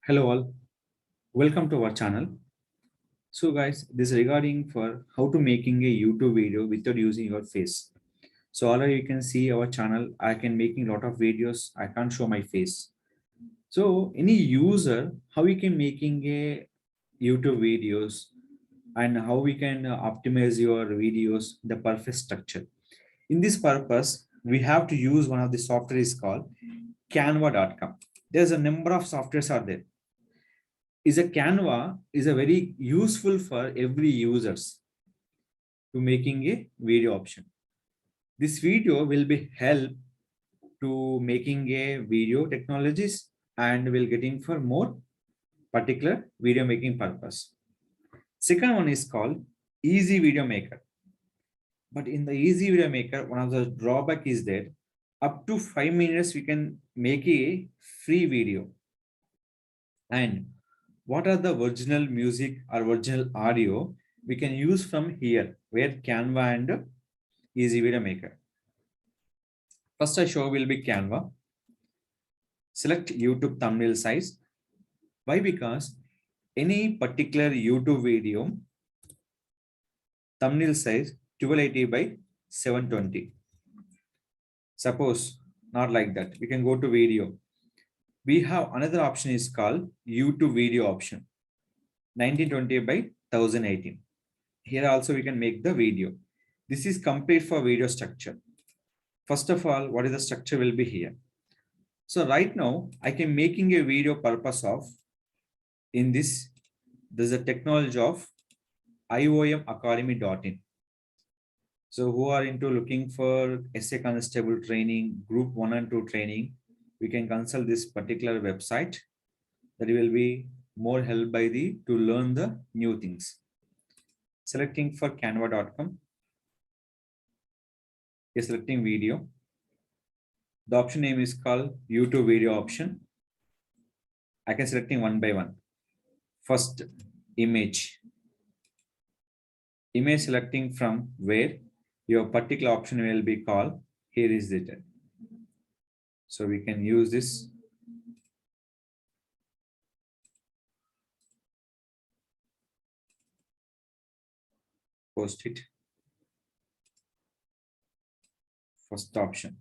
Hello all, welcome to our channel. So guys, this is regarding for how to making a YouTube video without using your face. So already you can see our channel, I can making lot of videos, I can't show my face. So any user, how we can making a YouTube videos and how we can optimize your videos, the perfect structure. In this purpose, we have to use one of the software is called canva.com. There's a number of softwares are there is a Canva is a very useful for every users to making a video option. This video will be help to making a video technologies and will getting for more particular video making purpose. Second one is called Easy Video Maker. But in the Easy Video Maker, one of the drawback is that up to 5 minutes we can make a free video. And what are the original music or original audio we can use from here where Canva and Easy Video Maker. First I show will be Canva. Select YouTube thumbnail size. Why? Because any particular YouTube video thumbnail size 1280 by 720. Suppose not like that. We can go to video. We have another option is called YouTube video option 1920 by 1080. Here also we can make the video. This is complete for video structure. First of all, what is the structure will be here. So right now I can making a video purpose of in this, there's a technology of iomacademy.in. So who are into looking for SA Constable training, group 1 and 2 training, we can consult this particular website that will be more help by the to learn the new things. Selecting for canva.com. You're selecting video. The option name is called YouTube video option. I can selecting one by one. First image. Image selecting from where your particular option will be called. Here is it. So we can use this. Post it. First option.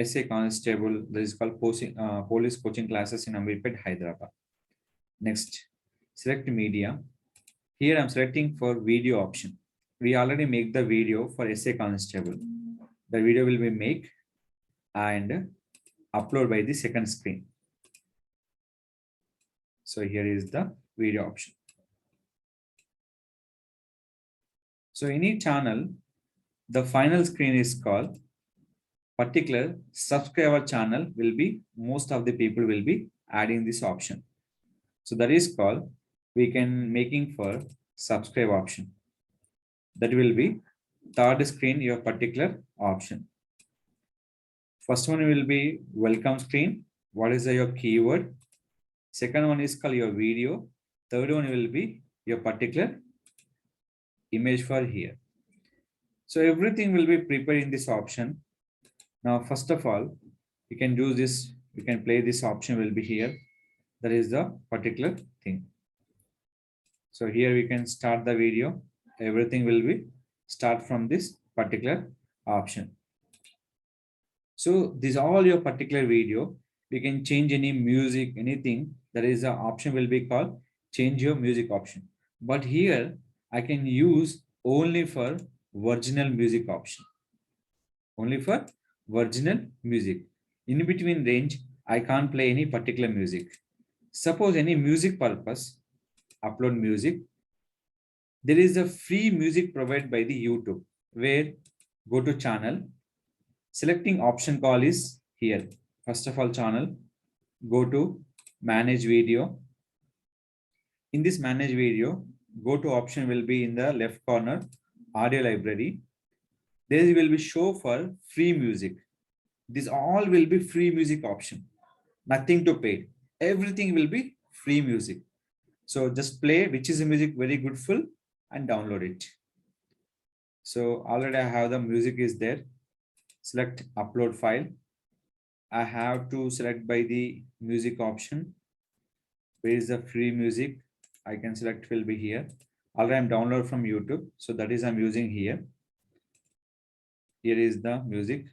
SA Constable, that is called police coaching classes in Amirpet, Hyderabad. Next, select media. Here I'm selecting for video option. We already make the video for SA Constable. The video will be make and upload by the second screen. So here is the video option. So any channel, the final screen is called particular subscriber channel will be most of the people will be adding this option. So that is called we can making for subscribe option. That will be third screen your particular option. First one will be welcome screen. What is your keyword? Second one is called your video. Third one will be your particular image for here. So everything will be prepared in this option. Now, first of all, you can do this. You can play this option will be here. That is the particular thing. So here we can start the video. Everything will be start from this particular option. So this all your particular video. We can change any music, anything. That is the option will be called change your music option. But here I can use only for original music option. Only for original music. In between range, I can't play any particular music. Suppose any music purpose, upload music. There is a free music provided by the YouTube where go to channel. Selecting option call is here. First of all, channel, go to manage video. In this manage video, go to option will be in the left corner, audio library. There will be show for free music. This all will be free music option. Nothing to pay. Everything will be free music. So just play which is the music very good full and download it. So already I have the music is there. Select upload file I have to select by the music option. Where is the free music? I can select will be here. Already I'm download from YouTube. So that is I'm using here. Here is the music.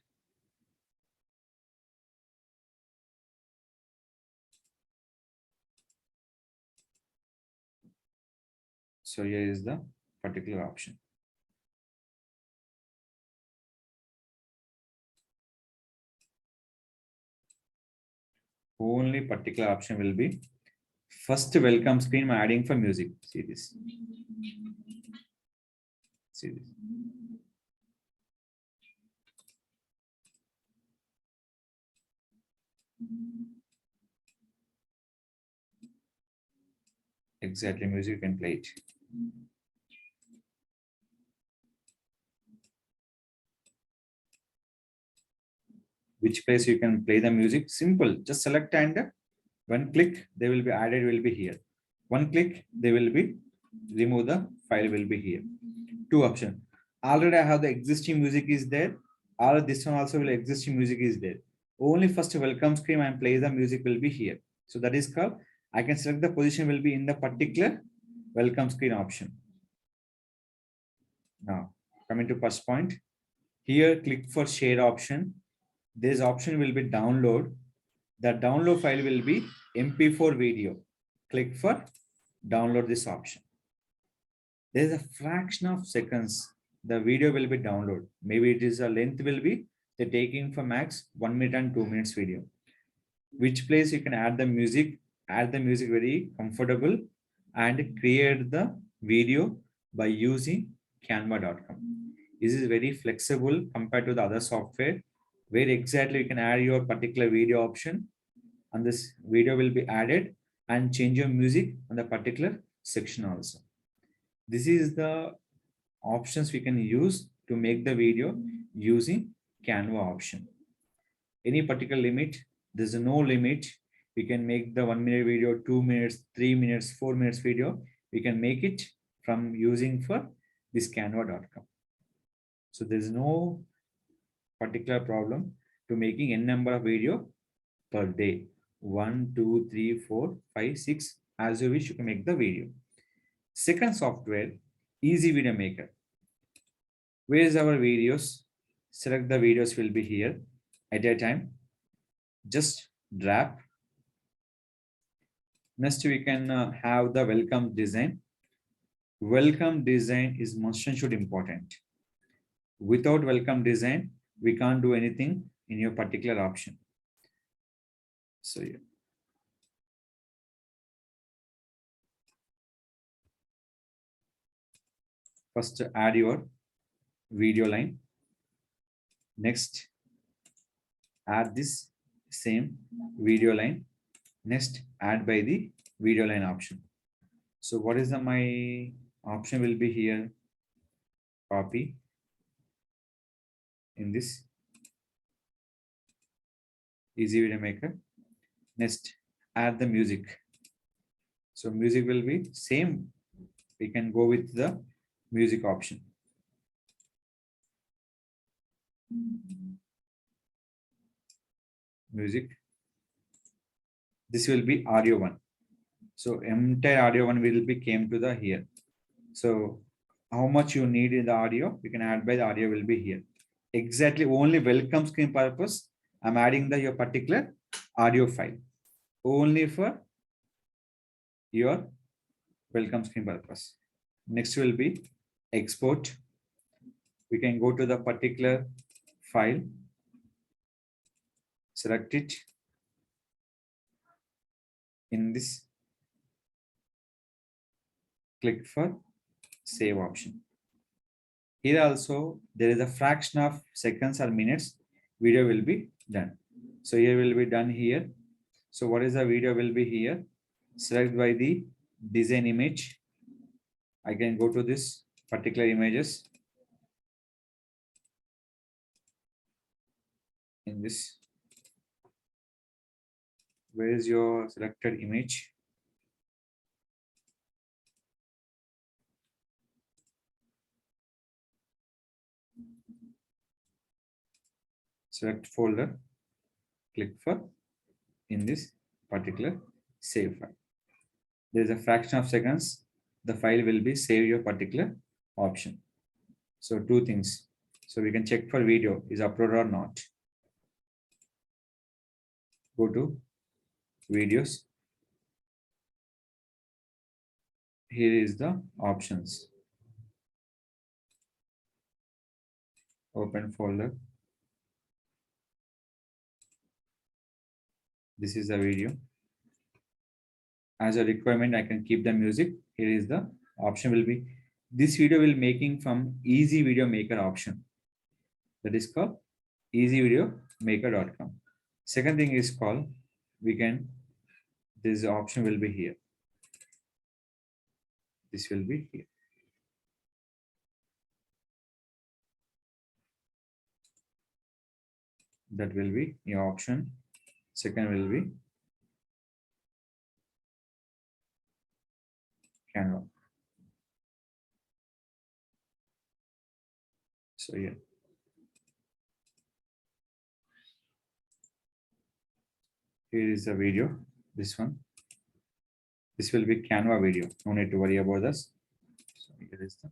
So here is the particular option. Only particular option will be first welcome screen I'm adding for music. See this. See this. Exactly, music you can play it. Which place you can play the music? Simple. Just select and one click, they will be added, will be here. One click, they will be remove the file will be here. Two option. Already I have the existing music is there, or this one also will existing music is there. Only first welcome screen and play the music will be here. So that is called, I can select the position will be in the particular welcome screen option. Now coming to first point, here click for share option. This option will be download. The download file will be MP4 video. Click for download this option. There is a fraction of seconds. The video will be downloaded. Maybe it is a length will be the taking for max 1 minute and 2 minutes video. Which place you can add the music very comfortable and create the video by using canva.com. This is very flexible compared to the other software where exactly you can add your particular video option and this video will be added and change your music on the particular section also. This is the options we can use to make the video using Canva option. Any particular limit? There's no limit. We can make the 1 minute video, 2 minutes, 3 minutes, 4 minutes video. We can make it from using for this canva.com. So there's no particular problem to making n number of video per day. 1, 2, 3, 4, 5, 6, as you wish you can make the video. Second software, Easy Video Maker. Where is our videos? Select the videos will be here at a time. Just drag. Next we can have the welcome design. Welcome design is must and should important. Without welcome design, we can't do anything in your particular option. So yeah. First add your video line. Next add this same video line. Next add by the video line option. So what is the my option will be here? Copy in this Easy Video Maker. Next add the music. So music will be same. We can go with the music option. Music. This will be audio one. So entire audio one will be came to the here. So how much you need in the audio, you can add by the audio will be here. Exactly only welcome screen purpose. I'm adding the your particular audio file only for your welcome screen purpose. Next will be export. We can go to the particular file, select it in this, click for save option. Here also there is a fraction of seconds or minutes video will be done. So here will be done here. So what is the video will be here? Select by the design image. I can go to this particular images in this. Where is your selected image? Select folder. click for in this particular save file. There is a fraction of seconds. The file will be save your particular option. So two things. So we can check for video is uploaded or not. Go to videos. Here is the options. Open folder. This is the video. As a requirement, I can keep the music. Here is the option will be, this video will making from easy video maker option. That is called easyvideomaker.com. Second thing is called, this option will be here. This will be here. That will be your option. Second will be Canva. So yeah. Here is the video. This one. This will be Canva video. No need to worry about this. So here is the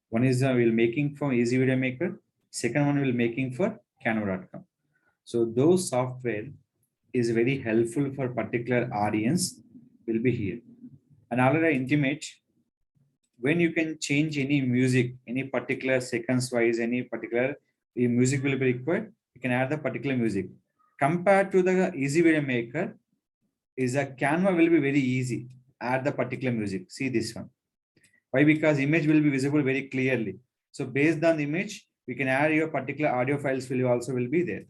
one is will making for Easy Video Maker. Second one will making for Canva.com. So those software is very helpful for particular audience will be here. And already intimate when you can change any music, any particular seconds wise, any particular music will be required. You can add the particular music. Compared to the Easy Video Maker, is a Canva will be very easy. Add the particular music. See this one. Why? Because image will be visible very clearly. So based on the image, we can add your particular audio files will also will be there.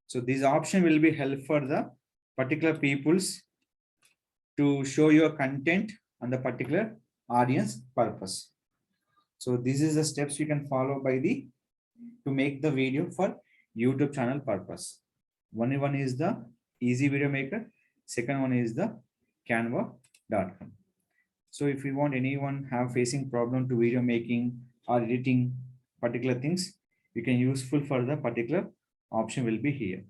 So this option will be help for the particular peoples to show your content on the particular audience purpose. So this is the steps you can follow by the to make the video for YouTube channel purpose. One is the Easy Video Maker. Second one is the Canva.com. So if you want anyone have facing problem to video making or editing particular things, you can useful for the particular option will be here.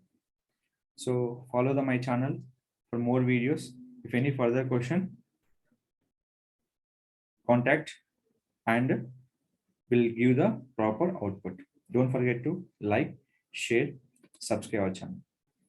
So follow my channel for more videos. If any further question, contact and will give the proper output. Don't forget to like, share, subscribe our channel.